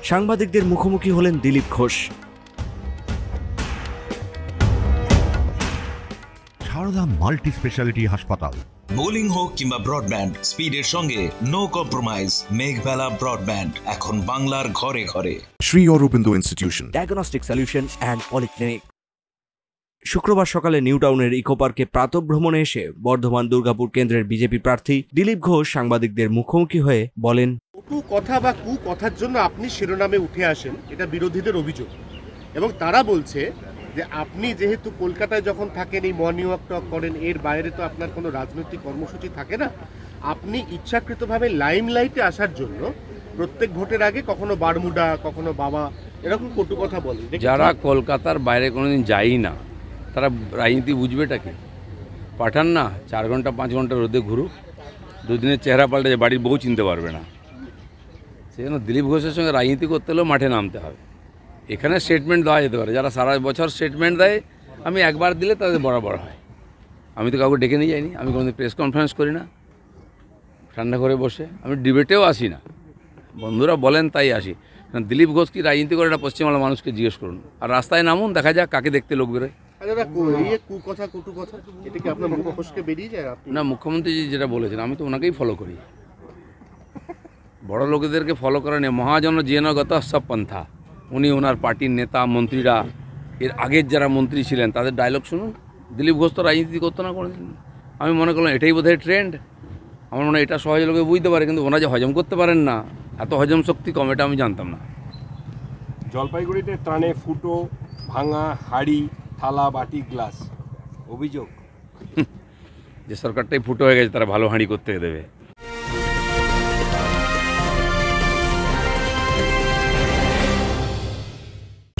সাংবাদিকদের মুখোমুখি হলেন দিলীপ ঘোষ। সারদা মাল্টি স্পেশালিটি হাসপাতাল। বোলিং হোক কিংবা ব্রডব্যান্ড, স্পিডের সঙ্গে নো কম্প্রোমাইজ। মেঘবেলা ব্রডব্যান্ড এখন বাংলার ঘরে ঘরে। Shri Aurobindo institution, diagnostic solution and polyclinic. শুক্রবার সকালে নিউ টাউনের ইকো পার্কে প্রাতঃভ্রমণে এসে বর্ধমান দুর্গাপুর কেন্দ্রের বিজেপি প্রার্থী দিলীপ ঘোষ সাংবাদিকদের মুখোমুখি হয়ে বলেন, কটু কথা বা কুকথার জন্য আপনি শিরোনামে উঠে আসেন, এটা বিরোধীদের অভিযোগ। এবং তারা বলছে যে আপনি যেহেতু কলকাতায় যখন থাকেন, এই মর্নিং ওয়াক টক করেন, এর বাইরে তো আপনার কোনো রাজনৈতিক কর্মসূচি থাকে না, আপনি ইচ্ছাকৃতভাবে লাইমলাইটে আসার জন্য প্রত্যেক ভোটের আগে কখনো বারমুডা, কখনো বাবা, এরকম কটু কথা বলেন। যারা কলকাতার বাইরে কোনোদিন যায়ই না, তারা রাজনীতি বুঝবেটাকে। পাঠান না 4 ঘন্টা 5 ঘন্টা রোদে ঘুরুক, দুদিনের চেহারা পাল্টে যে বাড়ির বউ চিনতে পারবে না। সেজন্য দিলীপ ঘোষের সঙ্গে রাজনীতি করতে হলেও মাঠে নামতে হবে। এখানে স্টেটমেন্ট দেওয়া যেতে পারে, যারা সারা বছর স্টেটমেন্ট দেয়, আমি একবার দিলে তাদের বরাবর হয়। আমি তো কাউকে ডেকে নিয়ে যাইনি, আমি কোনোদিন প্রেস কনফারেন্স করি না, ঠান্ডা করে বসে, আমি ডিবেটেও আসি না। বন্ধুরা বলেন তাই আসি। দিলীপ ঘোষ কি রাজনীতি করে, এটা পশ্চিমবাংলার মানুষকে জিজ্ঞেস করুন। আর রাস্তায় নামুন, দেখা যাক কাকে দেখতে লোক বেরোয়। না, মুখ্যমন্ত্রী যেটা বলেছেন আমি তো ওনাকেই ফলো করি। বড় লোকেদেরকে ফলো করা নেই। মহাজন জেনগত সব পন্থা। উনি ওনার পার্টির নেতা মন্ত্রীরা, এর আগের যারা মন্ত্রী ছিলেন তাদের ডায়লগ শুনুন। দিলীপ ঘোষ তো রাজনীতি করতো না কোনোদিন। আমি মনে করলাম এটাই বোধহয় ট্রেন্ড। আমার মনে হয় এটা সহজে লোকে বুঝতে পারে, কিন্তু ওনারা যে হজম করতে পারেন না, এত হজম শক্তি কম, এটা আমি জানতাম না। জলপাইগুড়িতে ত্রাণে ফুটো, ভাঙা হাড়ি, থালা, বাটি, গ্লাস অভিযোগ। যে সরকারটাই ফুটো হয়ে গেছে, তারা ভালো হাঁড়ি করতে দেবে।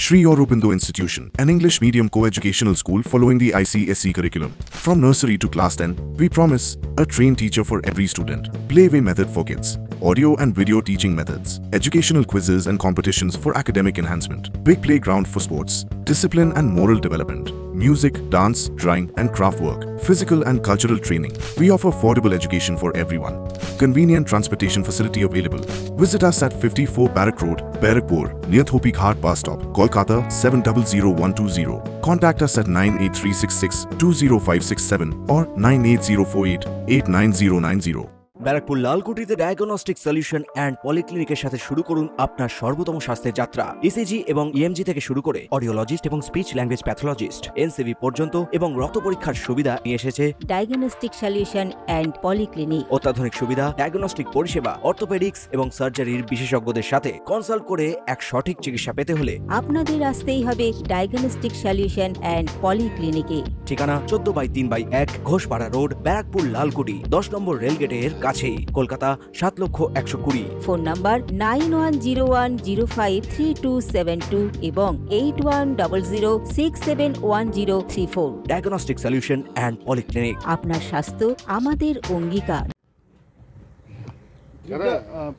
Shri Aurobindo Institution, an English medium co-educational school following the ICSE curriculum. From nursery to class 10, we promise a trained teacher for every student. Playway method for kids. Audio and video teaching methods. Educational quizzes and competitions for academic enhancement. Big playground for sports. Discipline and moral development. Music, dance, drawing and craft work. Physical and cultural training. We offer affordable education for everyone. Convenient transportation facility available. Visit us at 54 Barrack Road, Barrackpur, near Thopi Ghat bus stop, Kolkata 700120. Contact us at 98366 20567 or 98048 89090. Barrackpore লালকুটিতে diagnostic solution and পলিক্লিনিকের সাথে শুরু করুন আপনার সর্বোত্তম স্বাস্থ্যের যাত্রা। ECG এবং ইএমজি থেকে শুরু করে অডিওলজিস্ট এবং স্পিচ ল্যাঙ্গুয়েজ প্যাথোলজিস্ট, এনসিভি পর্যন্ত এবং রক্ত পরীক্ষার সুবিধা নিয়ে এসেছে ডায়াগনস্টিক সলিউশন অ্যান্ড পলিক্লিনিক। অত্যাধুনিক সুবিধা, ডায়াগনস্টিক পরিষেবা, অর্থোপেডিক্স এবং সার্জারির বিশেষজ্ঞদের সাথে কনসাল্ট করে এক সঠিক চিকিৎসা পেতে হলে আপনাদের আসতেই হবে ডায়াগনস্টিক সলিউশন অ্যান্ড পলিক্লিনিকে। ঠিকানা 14/3/1 ঘোষপাড়া রোড, ব্যারাকপুর লালকুটি, 10 নম্বর রেলগেটের কাছেই, কলকাতা 7,120,000। ফোন নাম্বার 9101053272 এবং 8100671034। Diagnostic solution and polyclinic. আপনার স্বাস্থ্য আমাদের অঙ্গীকার।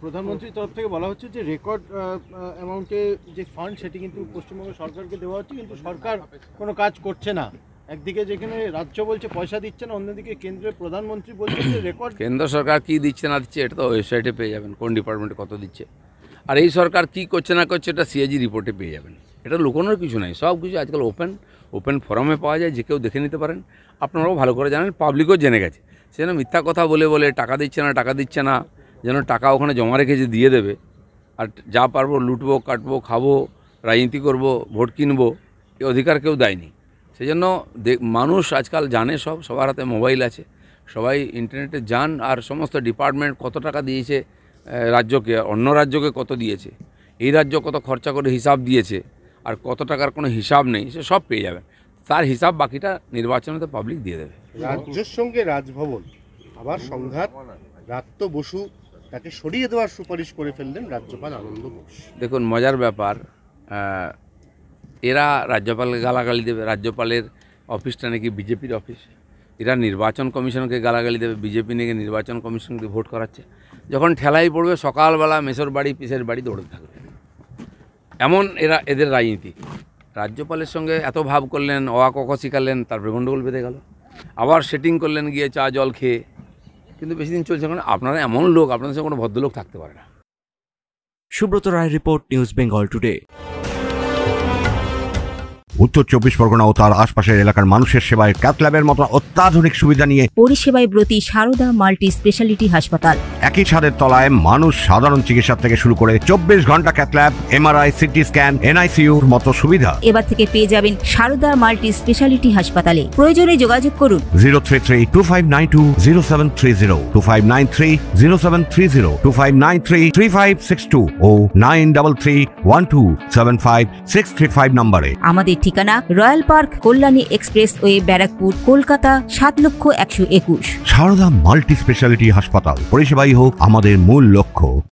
প্রধানমন্ত্রীর তরফ থেকে বলা হচ্ছে যে রেকর্ড অ্যামাউন্টে যে ফান্ড সেটি কিন্তু পশ্চিমবঙ্গ সরকারকে দেওয়া হচ্ছে, কিন্তু সরকার কোনো কাজ করছে না। একদিকে যেখানে রাজ্য বলছে পয়সা দিচ্ছে না, অন্যদিকে কেন্দ্রের প্রধানমন্ত্রী বলছে যে রেকর্ড। কেন্দ্র সরকার কী দিচ্ছে না দিচ্ছে এটা তো ওয়েবসাইটে পেয়ে যাবেন, কোন ডিপার্টমেন্টে কত দিচ্ছে। আর এই সরকার কী করছে না করছে এটা সিএজি রিপোর্টে পেয়ে যাবেন। এটা লুকোনোর কিছু নাই, সব কিছু আজকাল ওপেন ফোরামে পাওয়া যায়, যে কেউ দেখে নিতে পারেন। আপনারাও ভালো করে জানেন, পাবলিকও জেনে গেছে। সেজন্য মিথ্যা কথা বলে বলে টাকা দিচ্ছে না যেন টাকা ওখানে জমা রেখেছে দিয়ে দেবে, আর যা পারবো লুটবো, কাটবো, খাবো, রাজনীতি করবো, ভোট কিনবো, এ অধিকার কেউ দেয়নি। সেই জন্য মানুষ আজকাল জানে, সবার হাতে মোবাইল আছে, সবাই ইন্টারনেটে যান, আর সমস্ত ডিপার্টমেন্ট কত টাকা দিয়েছে রাজ্যকে, অন্য রাজ্যকে কত দিয়েছে, এই রাজ্য কত খরচা করে হিসাব দিয়েছে, আর কত টাকার কোনো হিসাব নেই, সে সব পেয়ে যাবেন। তার হিসাব বাকিটা নির্বাচনে তো পাবলিক দিয়ে দেবে। রাজ্যের সঙ্গে রাজভবন আবার সংঘাত, রাত্য বসু তাকে সরিয়ে দেওয়ার সুপারিশ করে ফেললেন রাজ্যপাল আনন্দ বোস। দেখুন, মজার ব্যাপার, এরা রাজ্যপালকে গালাগালি দেবে। রাজ্যপালের অফিসটা নাকি বিজেপির অফিস, এরা নির্বাচন কমিশনকে গালাগালি দেবে। বিজেপি নাকি নির্বাচন কমিশনকে ভোট করাচ্ছে। যখন ঠেলাই পড়বে সকালবেলা মেসোর বাড়ি পিসের বাড়ি দৌড়তে থাকবে, এমন এদের রাজনীতি। রাজ্যপালের সঙ্গে এত ভাব করলেন, অ ক খ শিখালেন, তারপরে গণ্ডগোল বেঁধে গেল। আবার সেটিং করলেন গিয়ে চা জল খেয়ে, কিন্তু বেশি দিন চলছে। কারণ আপনারা এমন লোক, আপনাদের সঙ্গে কোনো ভদ্রলোক থাকতে পারে না। Subrata Roy report, news Bengal today. উত্তর 24 পরগনা ও তার আশপাশের এলাকার মানুষের সেবায় ক্যাথ ল্যাবের মতো অত্যাধুনিক সুবিধা নিয়ে পরিষেবায় ব্রতী সারদা মাল্টি স্পেশালিটি হাসপাতাল। একই ছাদের তলায় মানুষ সাধারণ চিকিৎসা থেকে শুরু করে 24 ঘন্টা cath lab, MRI, CT scan, এনআইসিইউর মতো সুবিধা এবার থেকে পেয়ে যাবেন সারদা মাল্টি স্পেশালিটি হাসপাতালে। প্রয়োজনে যোগাযোগ করুন 033-2592-0730, 2593-0730, 2593-3562 ও 9331275635 নম্বরে। আমাদের ঠিকানা royal park, Kalyani expressway, Barrackpore, Kolkata 7,121,000। Sarada multi speciality হাসপাতাল, পরিষেবাই হোক আমাদের মূল লক্ষ্য।